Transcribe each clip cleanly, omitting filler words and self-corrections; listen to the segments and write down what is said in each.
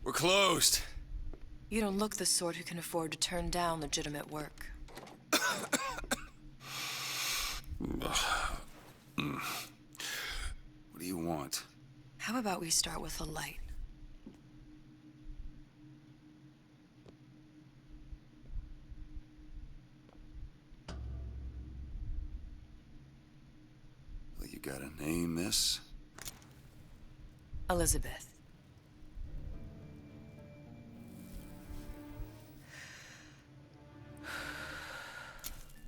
We're closed. You don't look the sort who can afford to turn down legitimate work. What do you want? How about we start with a light? Well, you got a name, miss? Elizabeth.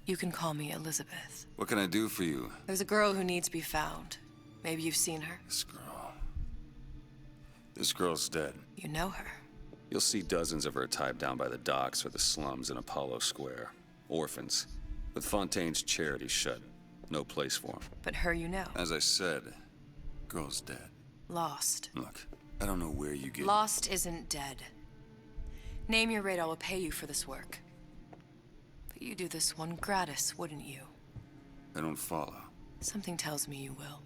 You can call me Elizabeth. What can I do for you? There's a girl who needs to be found. Maybe you've seen her. This girl's dead. You know her. You'll see dozens of her tied down by the docks or the slums in Apollo Square. Orphans. With Fontaine's charity shut. No place for them. But her you know. As I said, girl's dead. Lost. Look, I don't know where you get... Lost isn't dead. Name your rate, I will pay you for this work. But you do this one gratis, wouldn't you? I don't follow. Something tells me you will.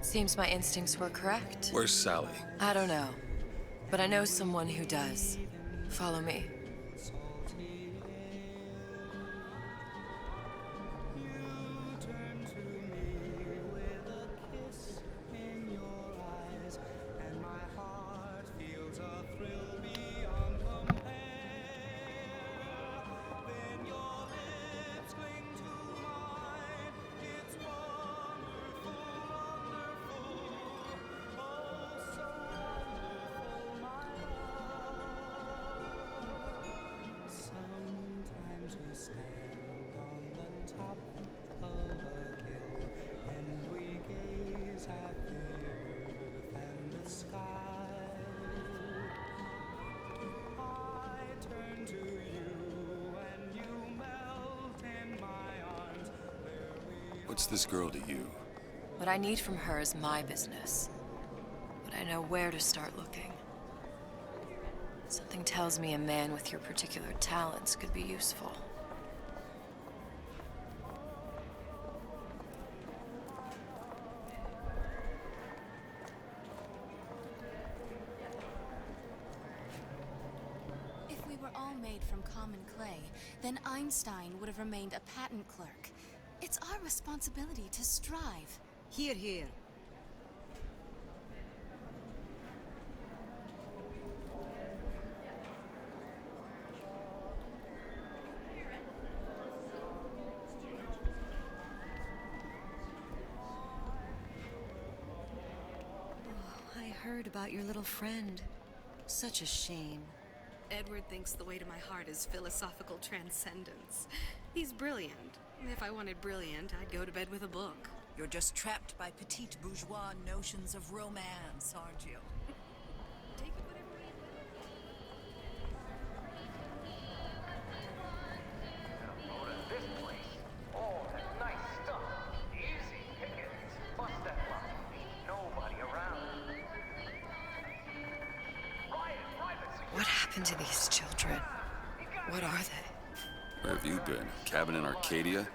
Seems my instincts were correct. Where's Sally? I don't know, but I know someone who does. Follow me. What's this girl to you? What I need from her is my business. But I know where to start looking. Something tells me a man with your particular talents could be useful. If we were all made from common clay, then Einstein would have remained a patent clerk. It's our responsibility to strive. Here, here. Oh, I heard about your little friend. Such a shame. Edward thinks the way to my heart is philosophical transcendence. He's brilliant. If I wanted brilliant, I'd go to bed with a book. You're just trapped by petite bourgeois notions of romance, aren't you? Take it whatever way you Go to this place. All that nice stuff. Easy pickings. Bust that lock. Nobody around. What happened to these children? What are they? Where have you been? Cabin in Arcadia?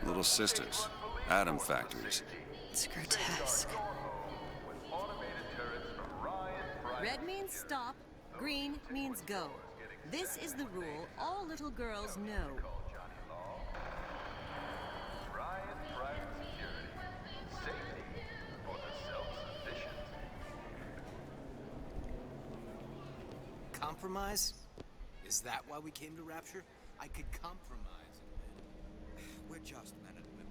Little sisters. Atom factories. It's grotesque. Red means stop, green means go. This is the rule all little girls know. Compromise? Is that why we came to Rapture? I could compromise and win. We're just men and women.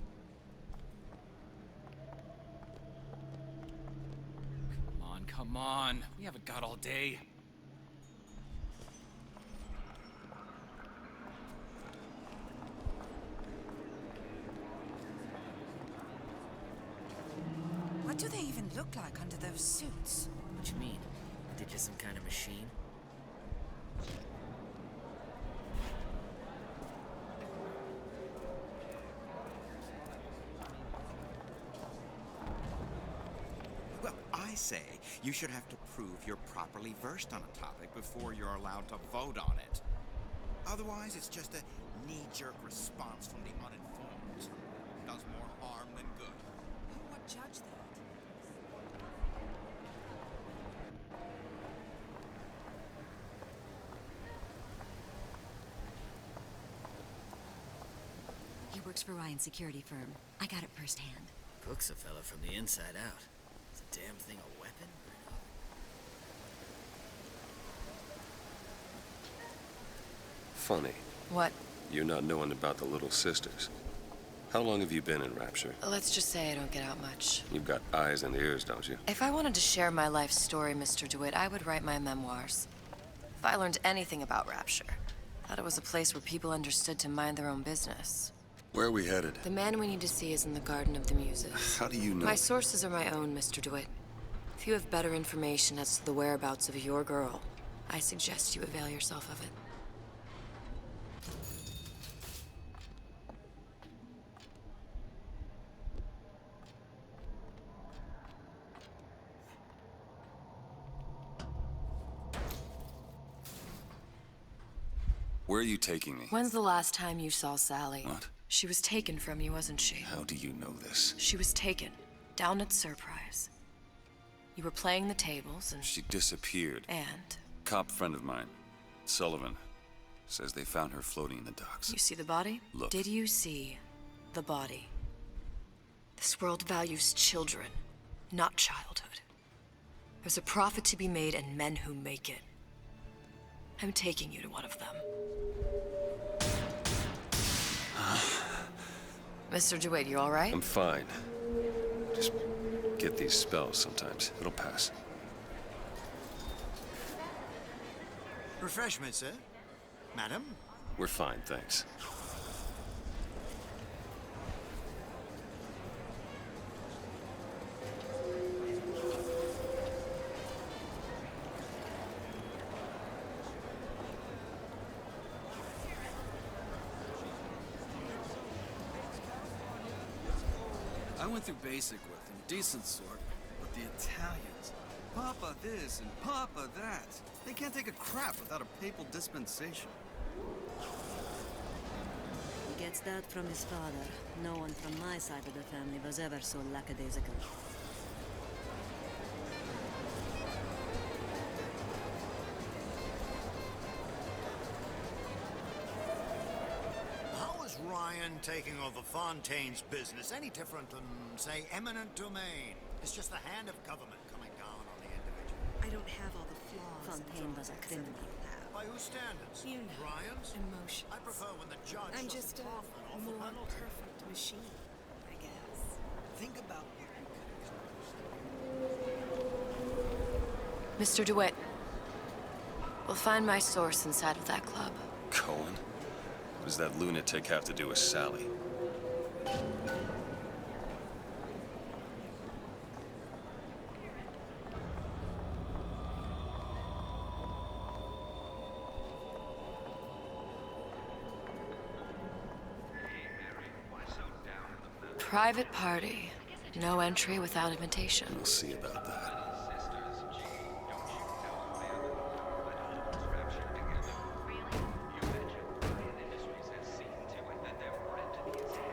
Come on. We haven't got all day. What do they even look like under those suits? What you mean? Are they just some kind of machine? Well, I say you should have to prove you're properly versed on a topic before you're allowed to vote on it. Otherwise, it's just a knee-jerk response from the uninformed. Does more harm than good. What judge that? He works for Ryan's security firm. I got it firsthand. Cooks a fella from the inside out. Is the damn thing a weapon? Funny. What? You're not knowing about the Little Sisters. How long have you been in Rapture? Let's just say I don't get out much. You've got eyes and ears, don't you? If I wanted to share my life story, Mr. DeWitt, I would write my memoirs. If I learned anything about Rapture, I thought it was a place where people understood to mind their own business. Where are we headed? The man we need to see is in the Garden of the Muses. How do you know? My sources are my own, Mr. DeWitt. If you have better information as to the whereabouts of your girl, I suggest you avail yourself of it. Where are you taking me? When's the last time you saw Sally? What? She was taken from you, wasn't she? How do you know this? She was taken, down at Surprise. You were playing the tables and... She disappeared. And? Cop friend of mine, Sullivan, says they found her floating in the docks. You see the body? Look. Did you see the body? This world values children, not childhood. There's a profit to be made and men who make it. I'm taking you to one of them. Mr. DeWitt, you all right? I'm fine. Just get these spells sometimes. It'll pass. Refreshment, sir? Madam? We're fine, thanks. I went through basic with them, decent sort, but the Italians, Papa this and Papa that. They can't take a crap without a papal dispensation. He gets that from his father. No one from my side of the family was ever so lackadaisical. How is Ryan taking over Fontaine's business any different than, say, eminent domain? It's just the hand of government coming down on the individual. I don't have all the flaws. Fontaine was a criminal. By whose standards? You know, Ryan's? emotions. I prefer when the judge I'm doesn't just a profit off the more penalty. perfect machine, I guess. Think about what you could Mr. DeWitt, we'll find my source inside of that club. Cohen? What does that lunatic have to do with Sally? Private party. No entry without invitation. We'll see about that.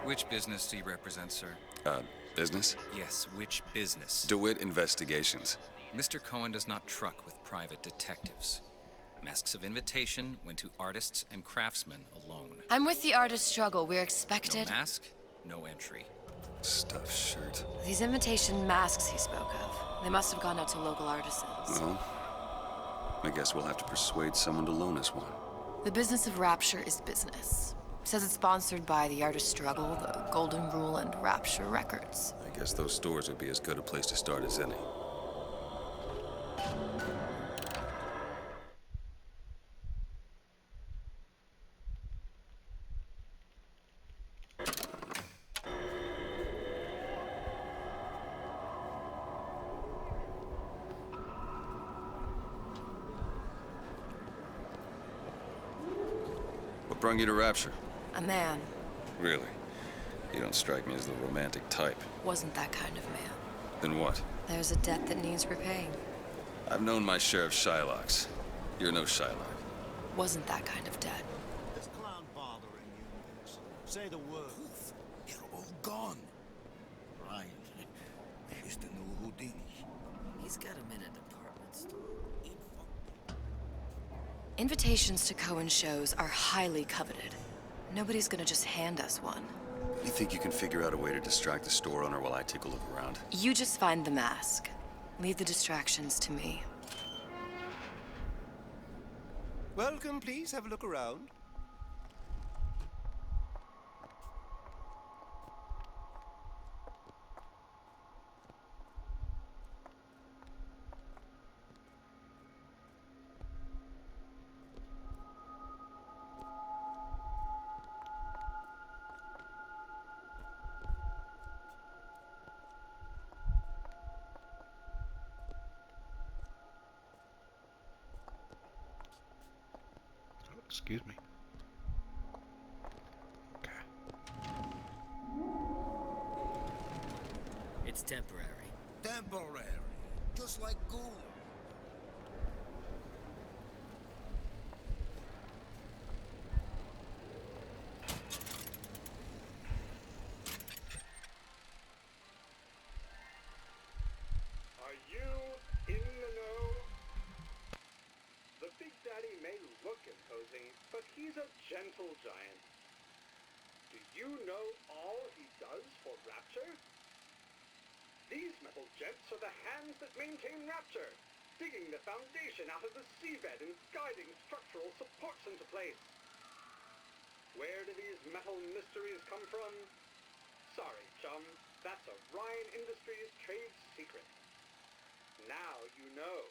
Which business do you represent, sir? Business? Yes, which business? DeWitt Investigations. Mr. Cohen does not truck with private detectives. Masks of invitation went to artists and craftsmen alone. I'm with the artist struggle. We're No expected. mask, no entry. Stuffed shirt. These invitation masks he spoke of, they must have gone out to local artisans. Well, I guess we'll have to persuade someone to loan us one. The business of Rapture is business. Says it's sponsored by the Artist Struggle, the Golden Rule, and Rapture Records. I guess those stores would be as good a place to start as any. What brought you to Rapture? A man. Really? You don't strike me as the romantic type. Wasn't that kind of man. Then what? There's a debt that needs repaying. I've known my share of Shylocks. You're no Shylock. Wasn't that kind of debt. This clown bothering you, miss? Say the word. Poof! They're all gone. Right. She's the new Houdini. He's got him in a department store. Invitations to Cohen shows are highly coveted. Nobody's gonna just hand us one. You think you can figure out a way to distract the store owner while I take a look around? You just find the mask. Leave the distractions to me. Welcome, please have a look around. Excuse me. Okay. It's temporary. Temporary. Just like ghoul. Are you in the know? The Big Daddy may look imposing, but he's a gentle giant. Do you know all he does for Rapture? These metal jets are the hands that maintain Rapture, digging the foundation out of the seabed and guiding structural supports into place. Where do these metal mysteries come from? Sorry, chum, that's a Ryan Industries trade secret. Now you know.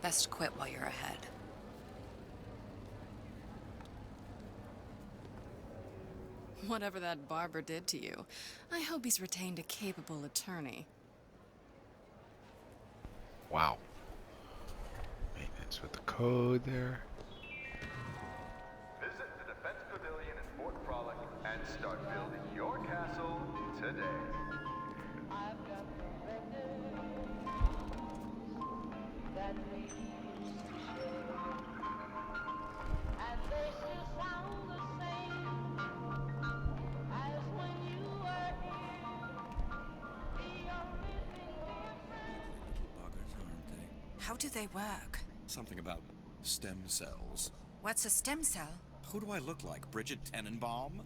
Best quit while you're ahead. Whatever that barber did to you, I hope he's retained a capable attorney. Wow. Maintenance with the code there. Visit the Defense Pavilion in Fort Frolic and start building your castle today. How do they work? Something about stem cells. What's a stem cell? Who do I look like? Bridget Tenenbaum?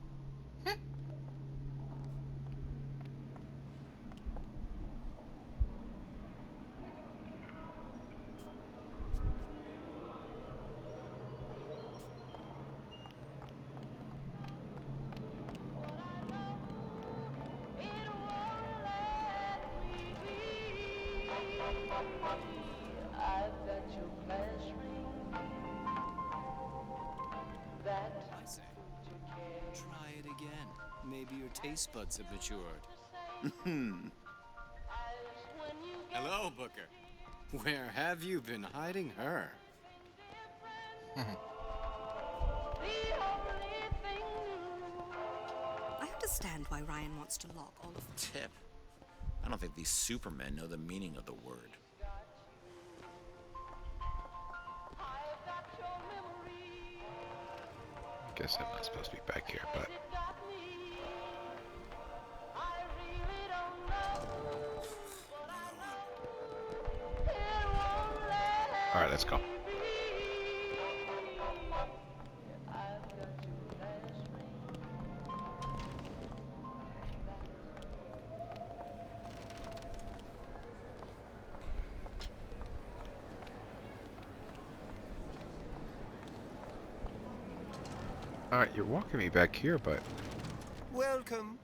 I say, try it again. Maybe your taste buds have matured. Hello, Booker. Where have you been hiding her? I understand why Ryan wants to lock all of Tip. I don't think these supermen know the meaning of the word. I guess I'm not supposed to be back here, but... Alright, let's go. Alright, you're walking me back here, but... Welcome.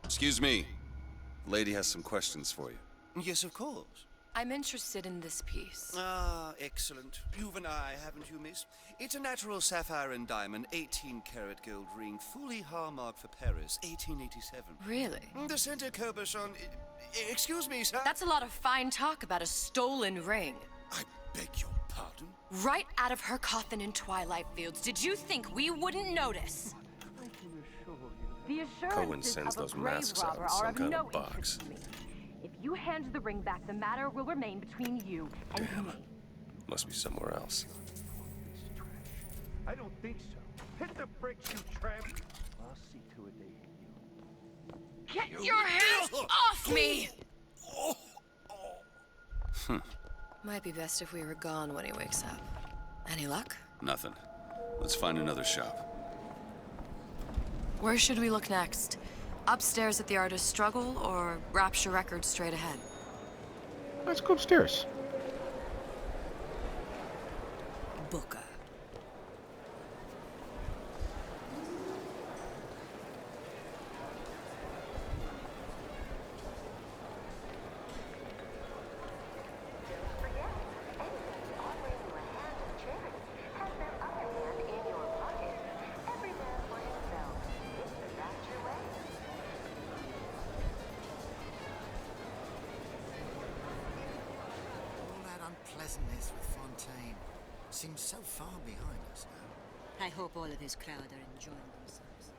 Excuse me. Lady has some questions for you. Yes, of course. I'm interested in this piece. Ah, excellent. You've an eye, haven't you, miss? It's a natural sapphire and diamond, 18-karat gold ring, fully hallmarked for Paris, 1887. Really? The center cabochon... Excuse me, sir? That's a lot of fine talk about a stolen ring. I beg your pardon? Right out of her coffin in Twilight Fields. Did you think we wouldn't notice? The Cohen assurances sends of a those grave masks out robber in are some of kind no of box. interest to me. If you hand the ring back, the matter will remain between you and me. Must be somewhere else. I don't think so. Hit the bricks, you tramp! I'll see to it they hit you. Get your hands off me! Might be best if we were gone when he wakes up. Any luck? Nothing. Let's find another shop. Where should we look next? Upstairs at the Artist's Struggle, or Rapture Records straight ahead? Let's go upstairs. Booker. Unpleasantness with Fontaine seems so far behind us now. I hope all of his crowd are enjoying themselves.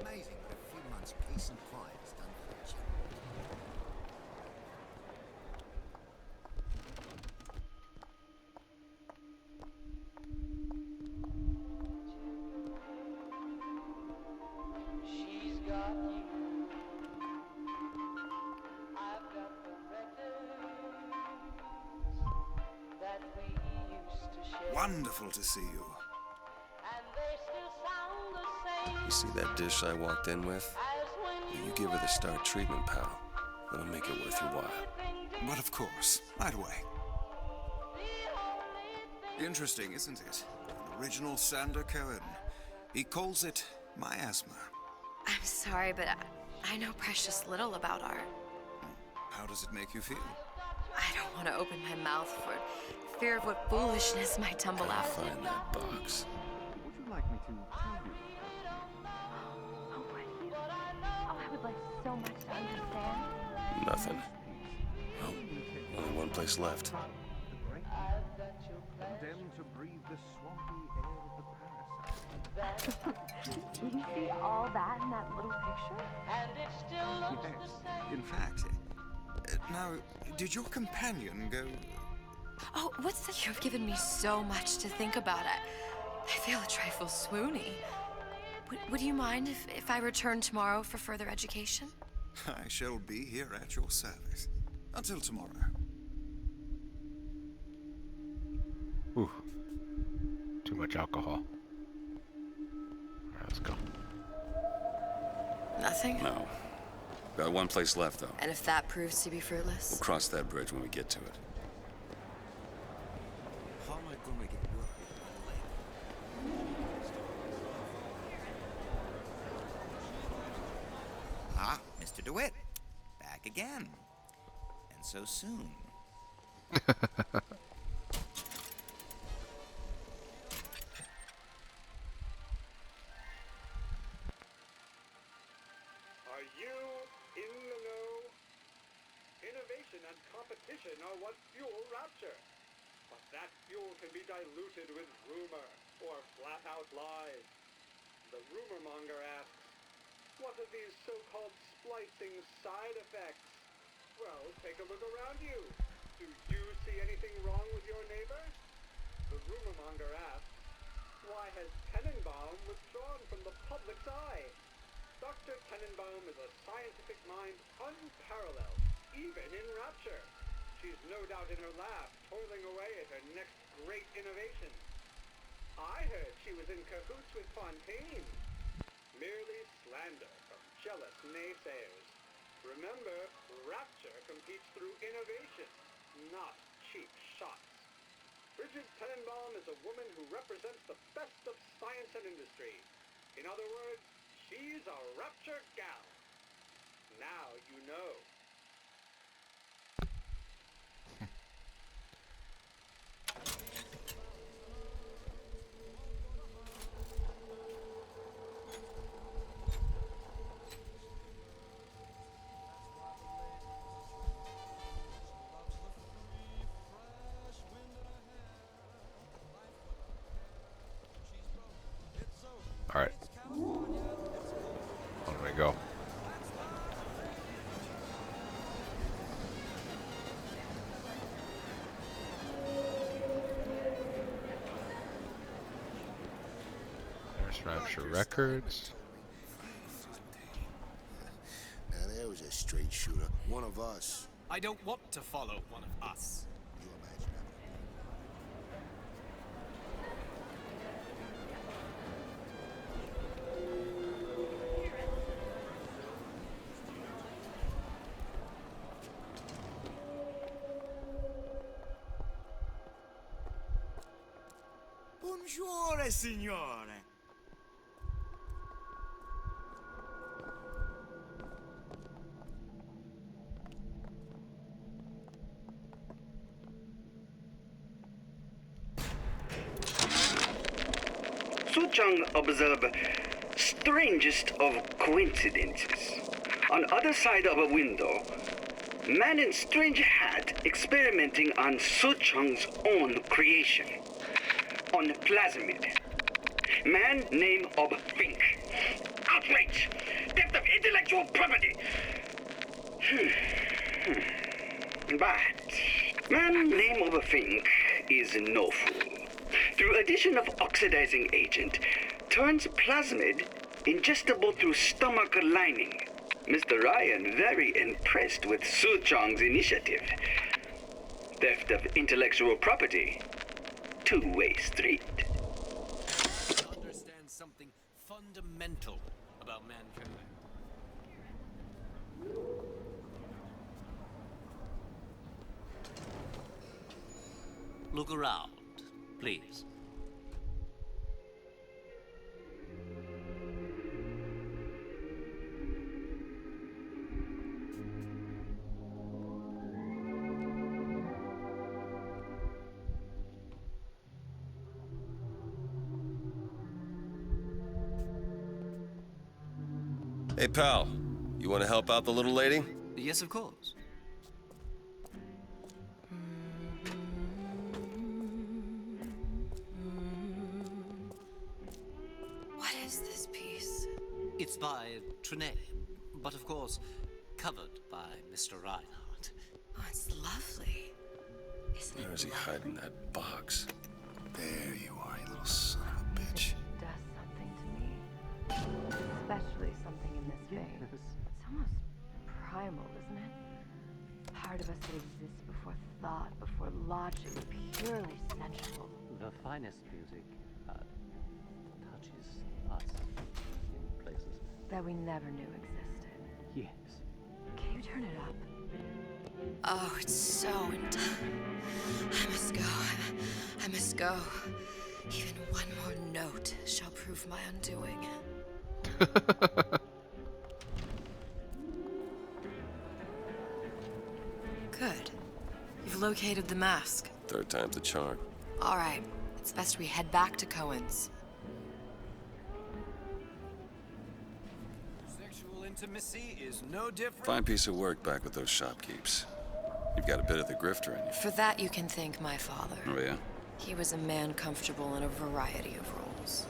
Amazing what a few months peace and quiet has done for the children. She's got you. I've got the records that we used to share. Wonderful to see you. And they still sound the same You see that dish I walked in with? as when You give her the Star treatment, pal. That'll make it worth your while. But of course, right away. Interesting, isn't it? An original Sander Cohen. He calls it miasma. I'm sorry, but I know precious little about art. How does it make you feel? I don't want to open my mouth for fear of what foolishness might tumble out. Find that box. Would you like me to tell you? Oh, would you? Oh, I would like so much to understand. Nothing. Oh, only one place left. Condemned to breathe the swampy air of the parasite. Did you see all that in that little picture? and it still looks the same. In fact, now, did your companion go... Oh, what's that? You've given me so much to think about. I feel a trifle swoony. Would you mind if I return tomorrow for further education? I shall be here at your service. Until tomorrow. Ooh. Too much alcohol. Alright, let's go. Nothing? No. Got one place left, though. And if that proves to be fruitless? We'll cross that bridge when we get to it. How am I going to get work with one leg? Ah, Mr. DeWitt. Back again. And so soon. Are you in the know? Innovation and competition are what fuel Rapture. But that fuel can be diluted with rumor or flat-out lies. The rumor monger asks, what are these so-called splicing side effects? Well, take a look around you. Do you see anything wrong with your neighbor? The rumor monger asks, why has Tenenbaum withdrawn from the public's eye? Dr. Tenenbaum is a scientific mind unparalleled, even in Rapture. She's no doubt in her lab, toiling away at her next great innovation. I heard she was in cahoots with Fontaine. Merely slander from jealous naysayers. Remember, Rapture competes through innovation, not cheap shots. Bridget Tenenbaum is a woman who represents the best of science and industry. In other words, she's a Rapture gal. Now you know. Alright. On we go. There's Rapture Records. Now there was a straight shooter. One of us. I don't want to follow one of us. You imagine that. Buongiorno, signore. Suchang observed strangest of coincidences. On other side of a window, man in strange hat experimenting on Suchang's own creation. On plasmid. Man name of Fink. Outrage! Theft of intellectual property! But man name of Fink is no fool. Through addition of oxidizing agent, turns plasmid ingestible through stomach lining. Mr. Ryan very impressed with Su Chong's initiative. Theft of intellectual property. Two-way street. Understand something fundamental about mankind. Look around, please. Hey, pal. You want to help out the little lady? Yes, of course. What is this piece? It's by Trine, but of course, covered by Mr. Reinhardt. Oh, it's lovely. Isn't Where it is he lovely? hiding that box? There you are, you little son of a bitch. It does something to me. Especially something in this phase. It's almost primal, isn't it? Part of us that exists before thought, before logic, purely sensual. The finest music touches us in places. That we never knew existed. Yes. Can you turn it up? Oh, it's so I must go. I must go. Even one more note shall prove my undoing. Good. You've located the mask. Third time's the charm. All right. It's best we head back to Cohen's. Sexual intimacy is no different. Fine piece of work back with those shopkeeps. You've got a bit of the grifter in you. For that, you can thank my father. Oh, yeah? He was a man comfortable in a variety of roles.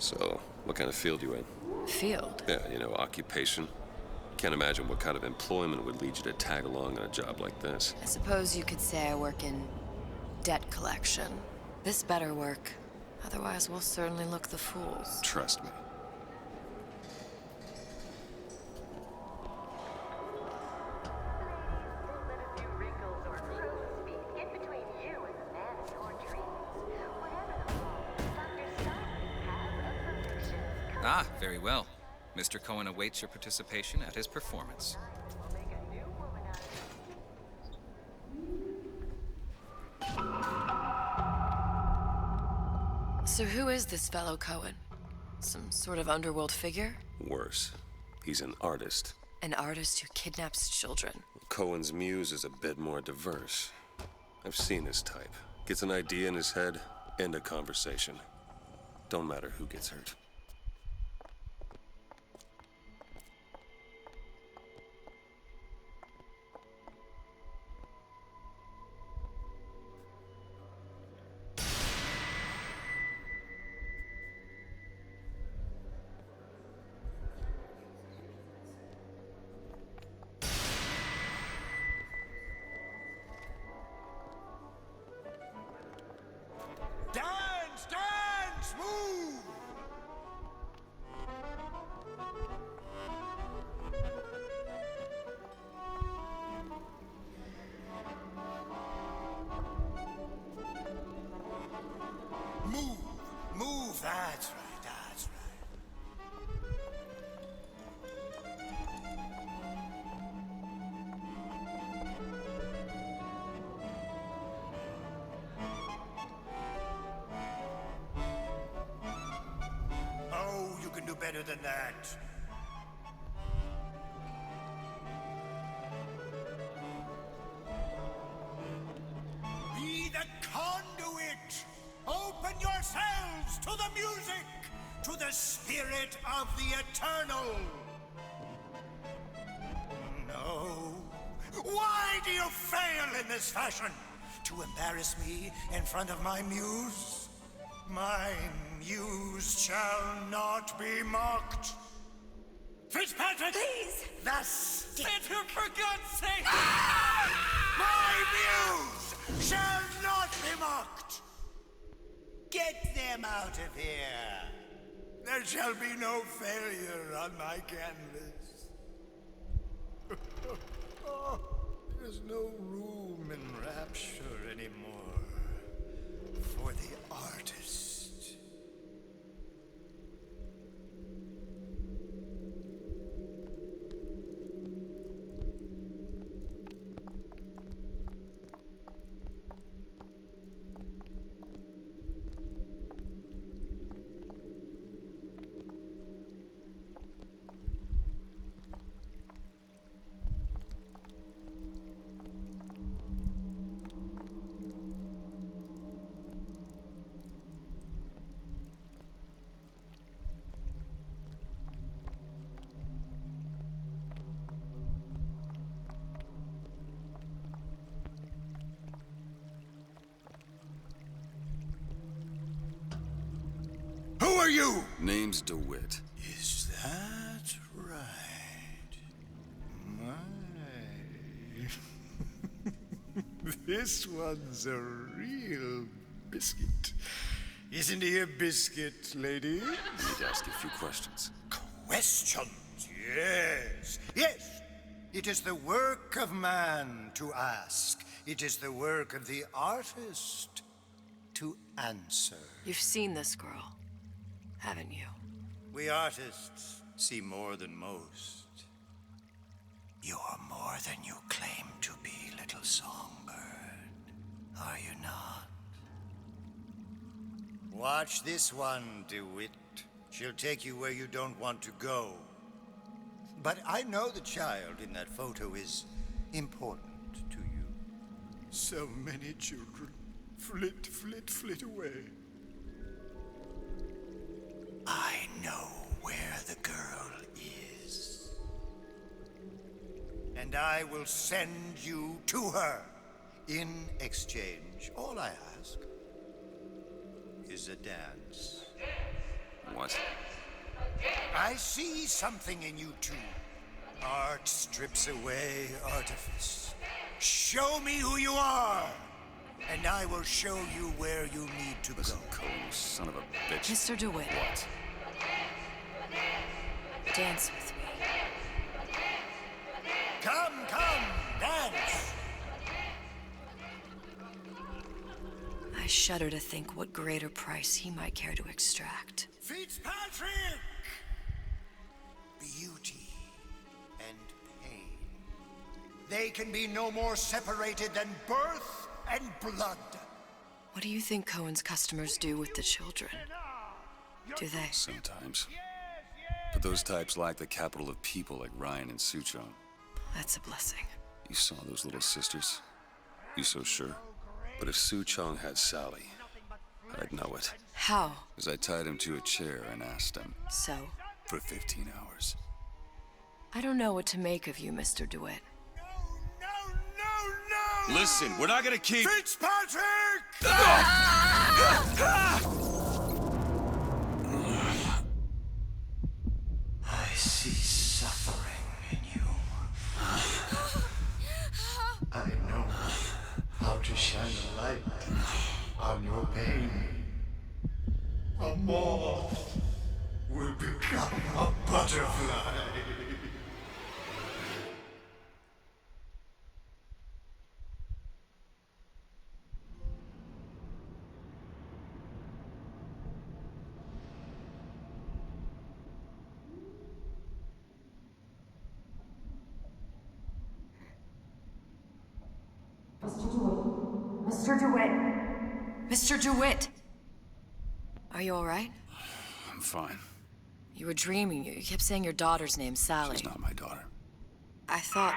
So, what kind of field you in? Field? Yeah, you know, occupation. Can't imagine what kind of employment would lead you to tag along on a job like this. I suppose you could say I work in debt collection. This better work. Otherwise, we'll certainly look the fools. Trust me. Ah, very well. Mr. Cohen awaits your participation at his performance. So who is this fellow Cohen? Some sort of underworld figure? Worse. He's an artist. An artist who kidnaps children. Cohen's muse is a bit more diverse. I've seen his type. Gets an idea in his head, end a conversation. Don't matter who gets hurt. Dance! Dance! Move! Move! Move! That's right, that's right. Oh, you can do better than that. Be the conduit! Open yourselves to the music, to the spirit of the eternal! No. Why do you fail in this fashion? To embarrass me in front of my muse? My muse shall not be mocked. Fitzpatrick! Please! The stick! For God's sake! My muse shall not be mocked! Get them out of here! There shall be no failure on my canvas. There's no room in rapture anymore for the artist. Who are you? Name's DeWitt. Is that right? My. This one's a real biscuit. Isn't he a biscuit, lady? I need to ask you a few questions. Questions? Yes. Yes. It is the work of man to ask. It is the work of the artist to answer. You've seen this girl, haven't you? We artists see more than most. You are more than you claim to be, little songbird. Are you not? Watch this one, DeWitt. She'll take you where you don't want to go. But I know the child in that photo is important to you. So many children flit, flit, flit away. I know where the girl is. And I will send you to her. In exchange, all I ask is a dance. What? I see something in you two. Art strips away artifice. Show me who you are, and I will show you where you need to go. Cohen, you son of a bitch. Mr. DeWitt. What? Dance with me. Come, dance! I shudder to think what greater price he might care to extract. Fitzpatrick! Beauty and pain. They can be no more separated than birth and blood. What do you think Cohen's customers do with the children? Do they? Sometimes. But those types lack the capital of people like Ryan and Suchong. That's a blessing. You saw those little sisters? You so sure? But if Suchong had Sally, I'd know it. How? Because I tied him to a chair and asked him. So? For 15 hours. I don't know what to make of you, Mr. DeWitt. No! Listen, we're not gonna keep... Fitzpatrick! I see suffering in you. I know how to shine a light on your pain. A moth will become a butterfly. Mr. DeWitt! Mr. DeWitt! Are you all right? I'm fine. You were dreaming. You kept saying your daughter's name, Sally. She's not my daughter. I thought...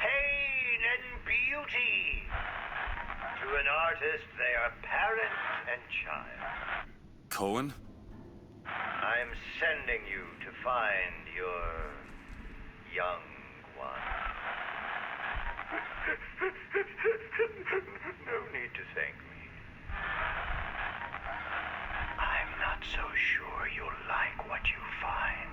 Pain and beauty. To an artist, they are parent and child. Cohen? I'm sending you to find your young one. No need to thank me. I'm not so sure you'll like what you find.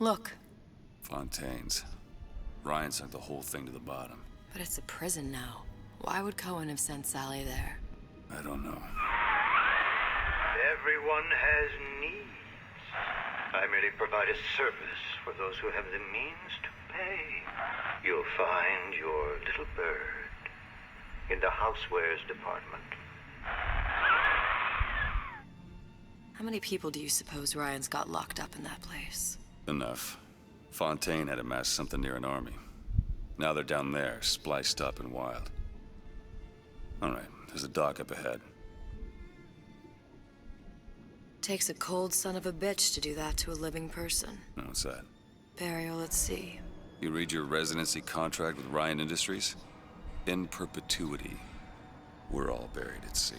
Look. Fontaine's. Ryan sent the whole thing to the bottom. But it's a prison now. Why would Cohen have sent Sally there? I don't know. Everyone has needs. I merely provide a service for those who have the means to pay. You'll find your little bird in the housewares department. How many people do you suppose Ryan's got locked up in that place? Enough. Fontaine had amassed something near an army. Now they're down there, spliced up and wild. All right, there's a dock up ahead. Takes a cold son of a bitch to do that to a living person. What's that? Burial at sea. You read your residency contract with Ryan Industries? In perpetuity, we're all buried at sea.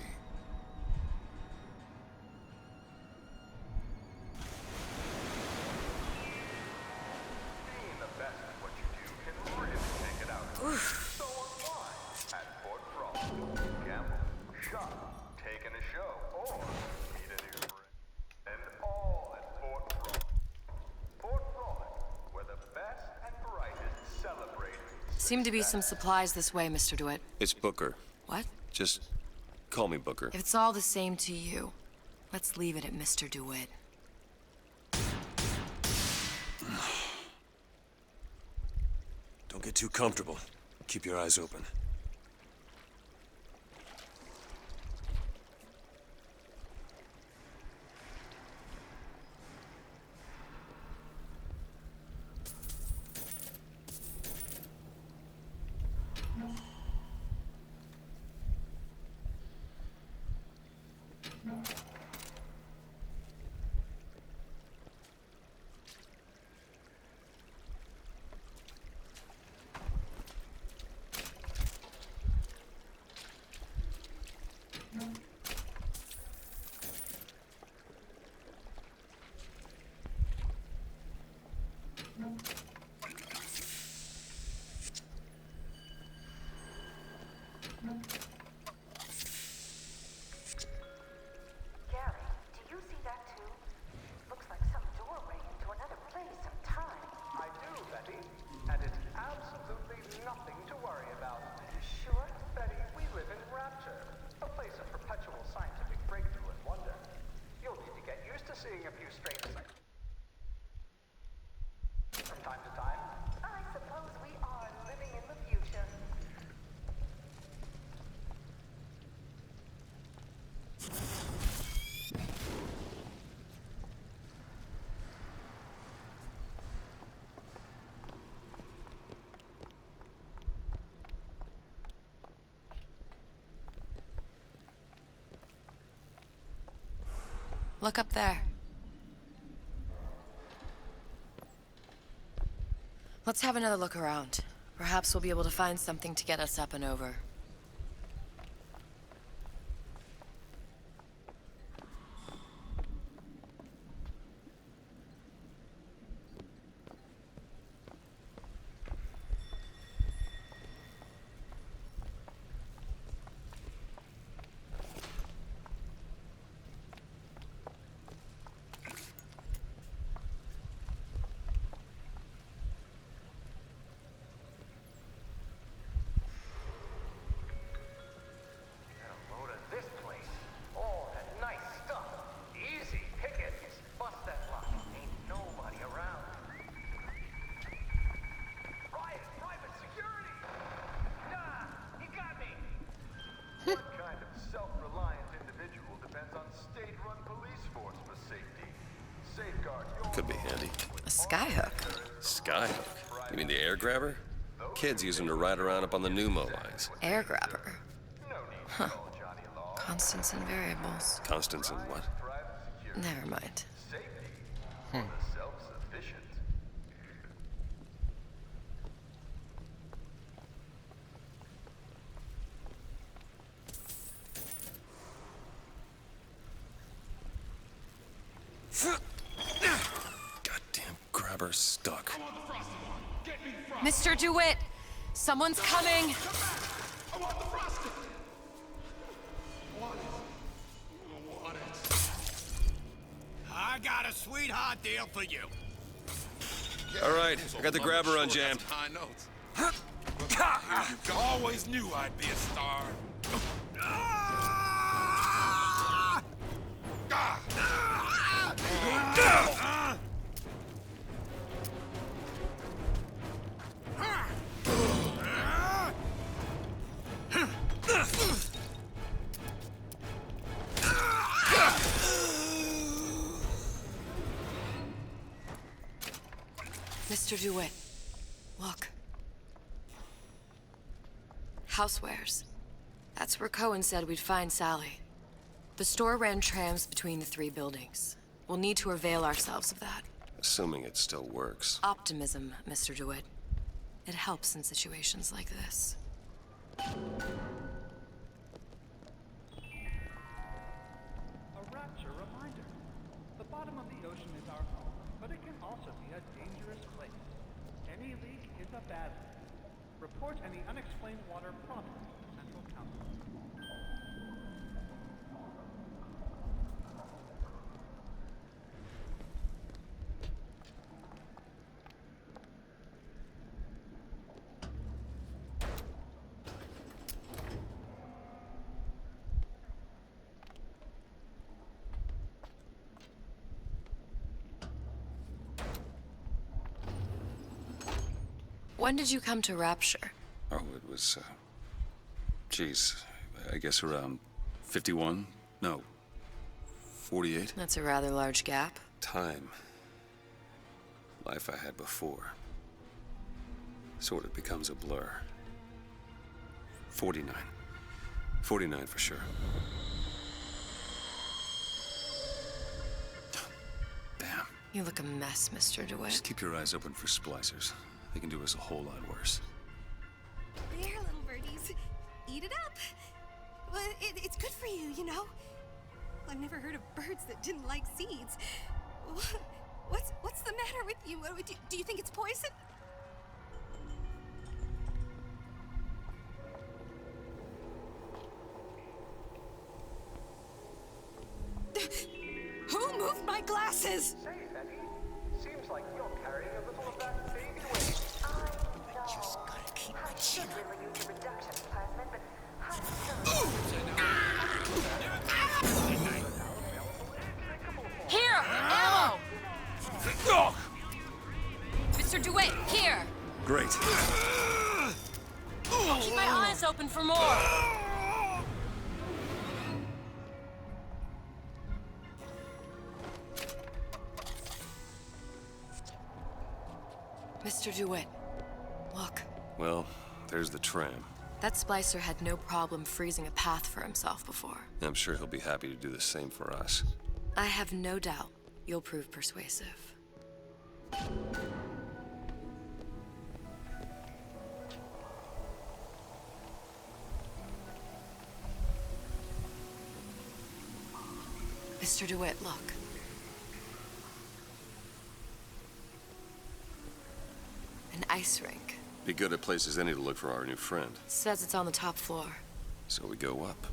Seem to be some supplies this way, Mr. DeWitt. It's Booker. What? Just call me Booker. If it's all the same to you, let's leave it at Mr. DeWitt. Don't get too comfortable. Keep your eyes open. Gary, do you see that too? Looks like some doorway into another place, some time. I do, Betty. And it's absolutely nothing to worry about. You sure? Betty, we live in Rapture, a place of perpetual scientific breakthrough and wonder. You'll need to get used to seeing a few strange things from time to time. I suppose we are living in the future. Look up there. Let's have another look around. Perhaps we'll be able to find something to get us up and over. Could be handy. A skyhook? Skyhook? You mean the air grabber? Kids use them to ride around up on the pneumo lines. Air grabber? Huh. Constants and variables. Constants and what? Never mind. Goddamn grabber stuck. Mr. DeWitt! Someone's coming! I got a sweetheart deal for you. All right, I got the grabber unjammed. High notes. Always knew I'd be a star. Mr. DeWitt, look. Housewares. That's where Cohen said we'd find Sally. The store ran trams between the three buildings. We'll need to avail ourselves of that. Assuming it still works. Optimism, Mr. DeWitt. It helps in situations like this. A rapture reminder. The bottom of the ocean is our home, but it can also be a dangerous place. Any leak is a bad leak. Report any unexplained water promptly to Central Council. When did you come to Rapture? Oh, it was, geez, I guess around 51? No, 48? That's a rather large gap. Time. Life I had before. Sort of becomes a blur. 49. 49 for sure. Damn. You look a mess, Mr. DeWitt. Just keep your eyes open for splicers. They can do us a whole lot worse. There, little birdies. Eat it up. Well, it's good for you, you know? I've never heard of birds that didn't like seeds. What's the matter with you? Do you think it's poison? my glasses! Say, Betty, seems like you're carrying a little of that baby weight. I just gotta keep my chin Here! Ammo! Mr. DeWitt, here! Great. Keep my eyes open for more! Mr. DeWitt, look. Well, there's the tram. That splicer had no problem freezing a path for himself before. I'm sure he'll be happy to do the same for us. I have no doubt you'll prove persuasive. Mr. DeWitt, look. An ice rink. Be good at places any to look for our new friend. Says it's on the top floor. So we go up.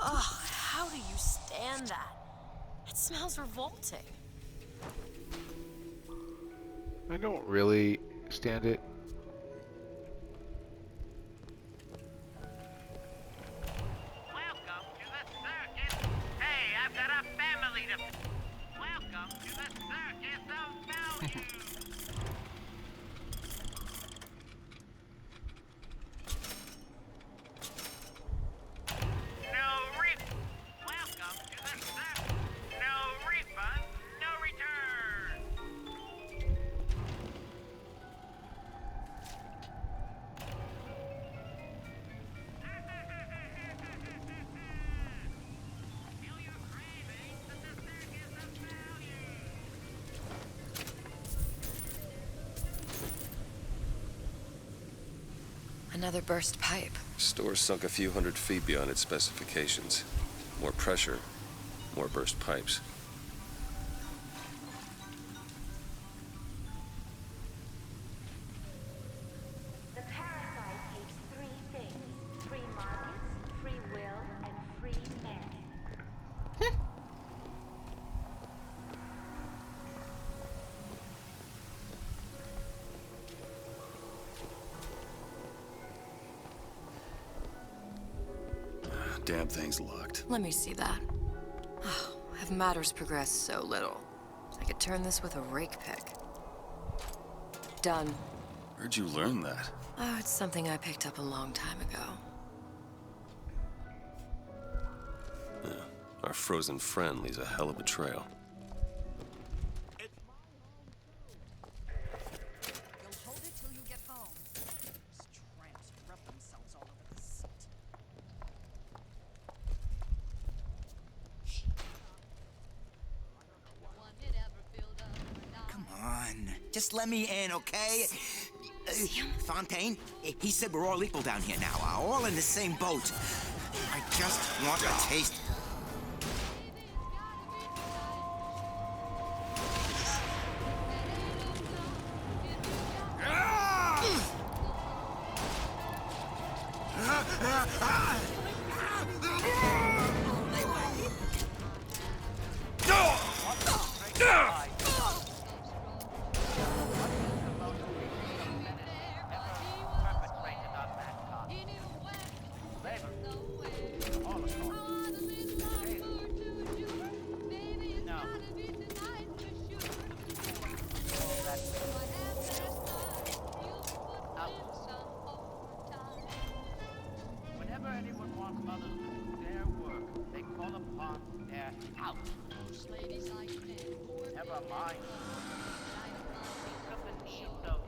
How do you stand that? It smells revolting. I don't really stand it. Welcome to the circus. Hey, I've got a family to... Welcome to the circus of value. Another burst pipe. Store sunk a few hundred feet beyond its specifications. More pressure, more burst pipes. The parasite hates three things: free markets, free will, and free men. Damn thing's locked. Let me see that. Oh, have matters progressed so little? I could turn this with a rake pick. Done. Where'd you learn that? Oh, it's something I picked up a long time ago. Yeah, our frozen friend leaves a hell of a trail. You'll hold it till you get home. These tramps rub themselves all over the seat. Come on, just let me in, okay? Fontaine, he said we're all equal down here now, all in the same boat. I just want a taste. fall apart, they're out. Most ladies like men who are Never mind. Think of the needle of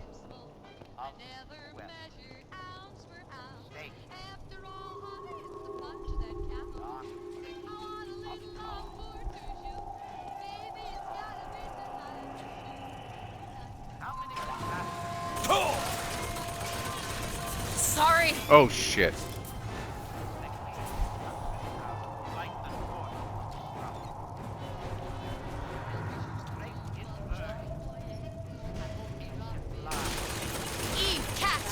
never well, measured ounce for ounce. steak. After all, honey, it's the punch that counts. I want a little love for Juju. Baby, it's gotta be tonight. How many got Sorry. Oh shit. Eve, catch!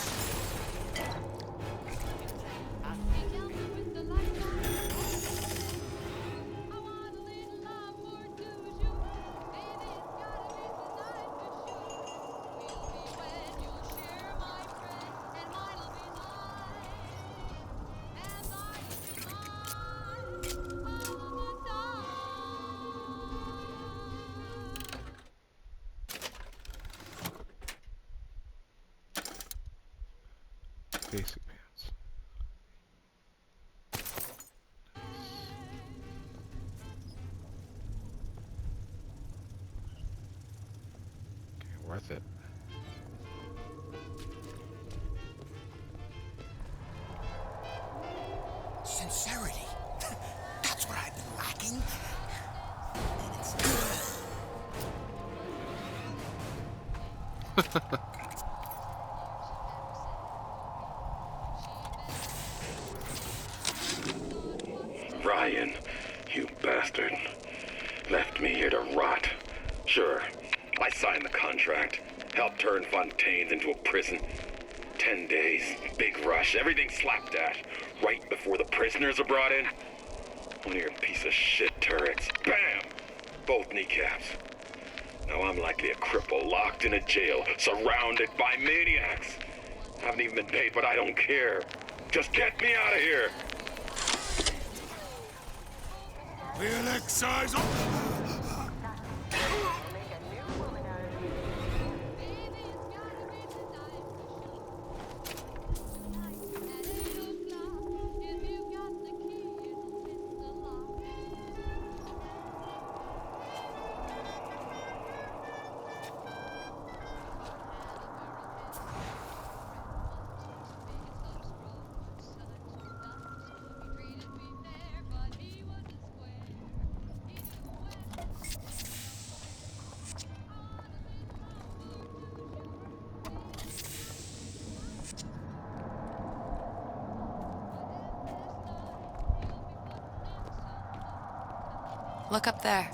Basic pants. Okay, worth it. Sincerity. That's what I've been lacking. Ryan, you bastard. Left me here to rot. Sure, I signed the contract. Helped turn Fontaine into a prison. 10 days, big rush, everything slapdash. Right before the prisoners are brought in. One of your piece of shit turrets. Bam! Both kneecaps. Now I'm likely a cripple locked in a jail, surrounded by maniacs. Haven't even been paid, but I don't care. Just get me out of here. We'll excise all. Look up there.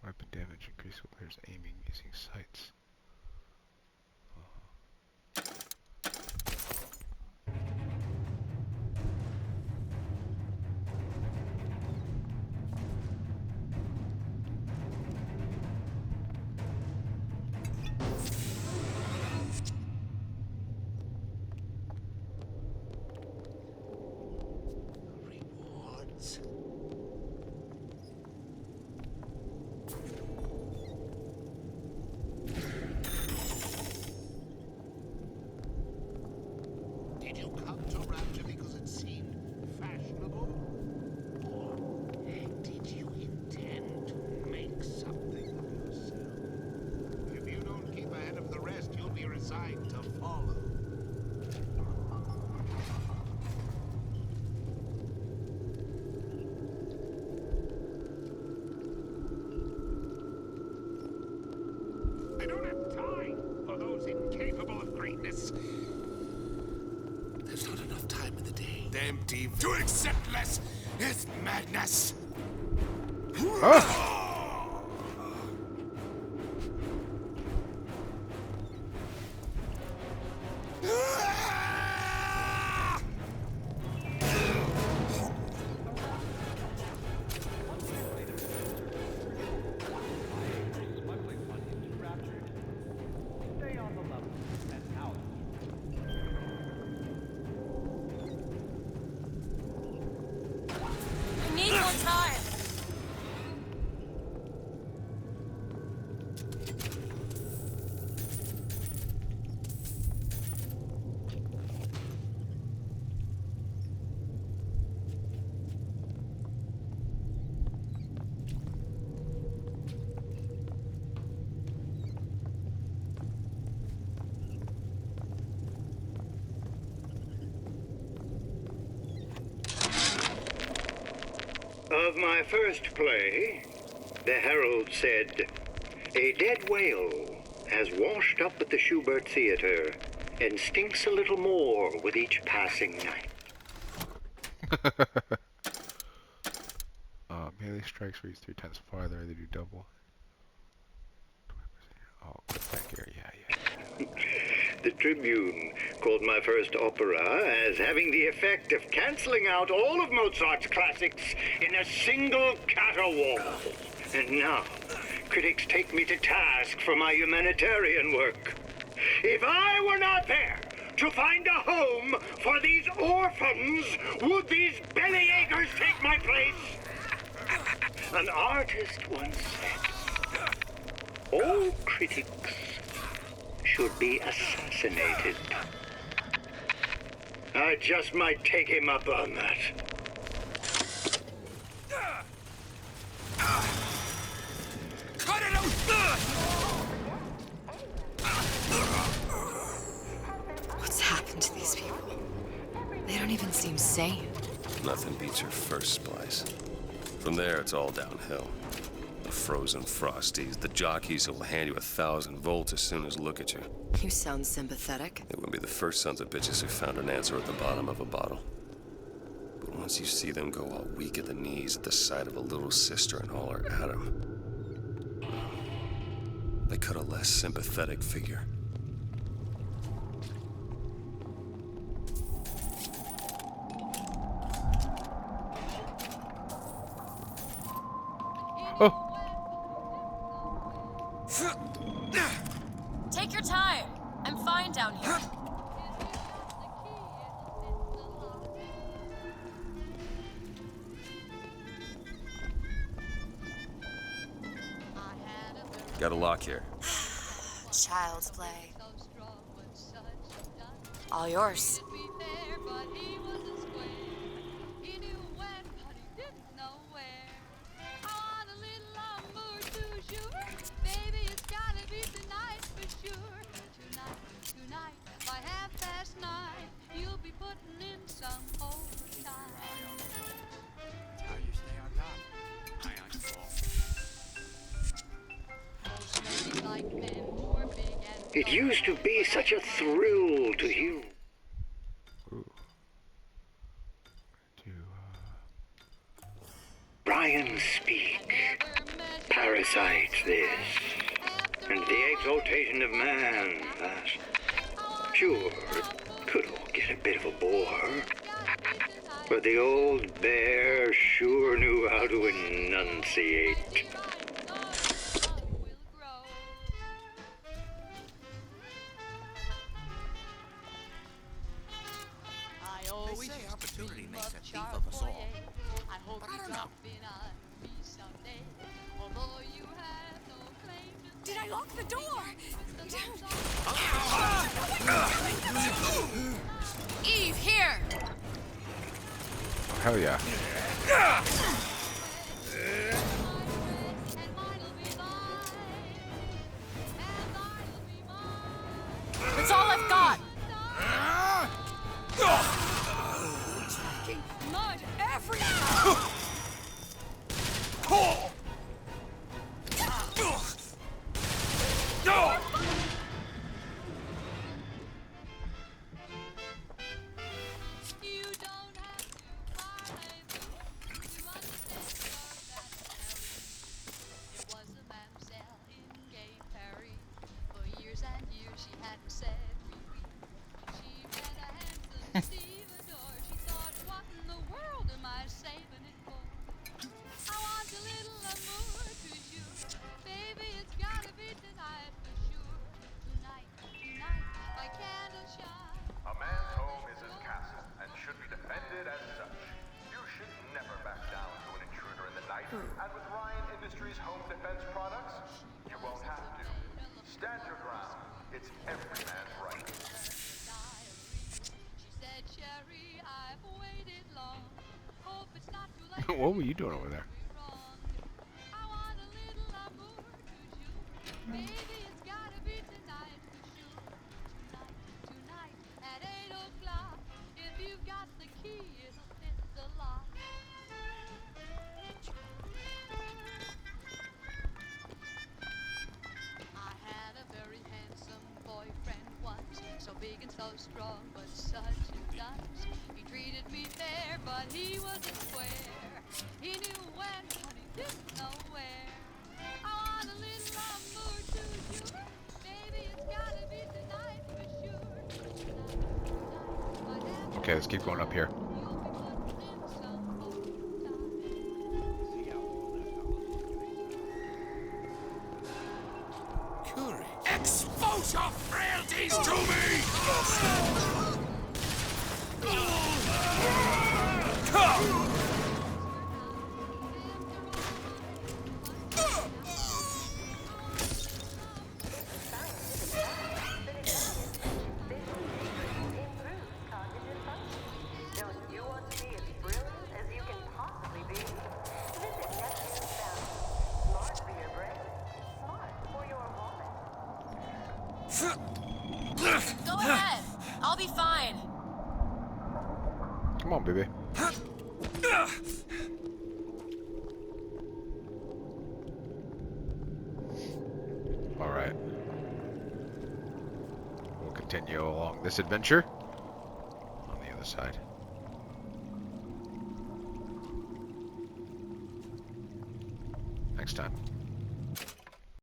Weapon damage increased with players aiming using sights. Rewards. Did you come to Rapture because it seemed fashionable? Or did you intend to make something of yourself? If you don't keep ahead of the rest, you'll be resigned to follow. I don't have time for those incapable of greatness. There's not enough time in the day. goddamn TV. To accept less is madness. Stay on the level and out. We need more time. Of my first play, the herald said, "A dead whale has washed up at the Schubert Theater and stinks a little more with each passing night." Melee strikes reach 3 times farther. They do double. 20%. Oh, click back here. Yeah. The Tribune called my first opera as having the effect of canceling out all of Mozart's classics in a single caterwaul. And now, critics take me to task for my humanitarian work. If I were not there to find a home for these orphans, would these bellyachers take my place? An artist once said, all critics should be assassinated. I just might take him up on that. Cut it out! What's happened to these people? They don't even seem sane. Nothing beats your first splice. From there, it's all downhill. The frozen frosties, the jockeys who will hand you 1,000 volts as soon as look at you. You sound sympathetic. They wouldn't be the first sons of bitches who found an answer at the bottom of a bottle. But once you see them go all weak at the knees at the sight of a little sister and all her atom, they cut a less sympathetic figure. Take your time. I'm fine down here. Got a lock here. Child's play. All yours. It used to be such a thrill to hear. Brian speak. Parasites this. And the exaltation of man, that. Sure, it could all get a bit of a bore. But the old bear sure knew how to enunciate. They say opportunity makes a thief of us all. But I don't know. Did I lock the door? Eve, here! Hell yeah. That's all I've got! Mud everywhere! And with Ryan Industries home defense products, you won't have to. Stand your ground. It's every man's right. She said, Sherry, I've waited long. Hope it's not too late. What were you doing over there? I want a little amour, do you? Baby, it's gotta be tonight for sure. Tonight at 8 o'clock. If you've got the key, it'll fit the lock. I had a very handsome boyfriend once, so big and so strong, but such a dunce. He treated me fair, but he was a square. He knew when, but he didn't know where. I want a little amour, do you? Baby, it's gotta be tonight for sure. Okay, let's keep going up here. Curie. Expose your frailties to me! Go ahead. I'll be fine. Come on, baby. Alright. We'll continue along this adventure on the other side. Next time.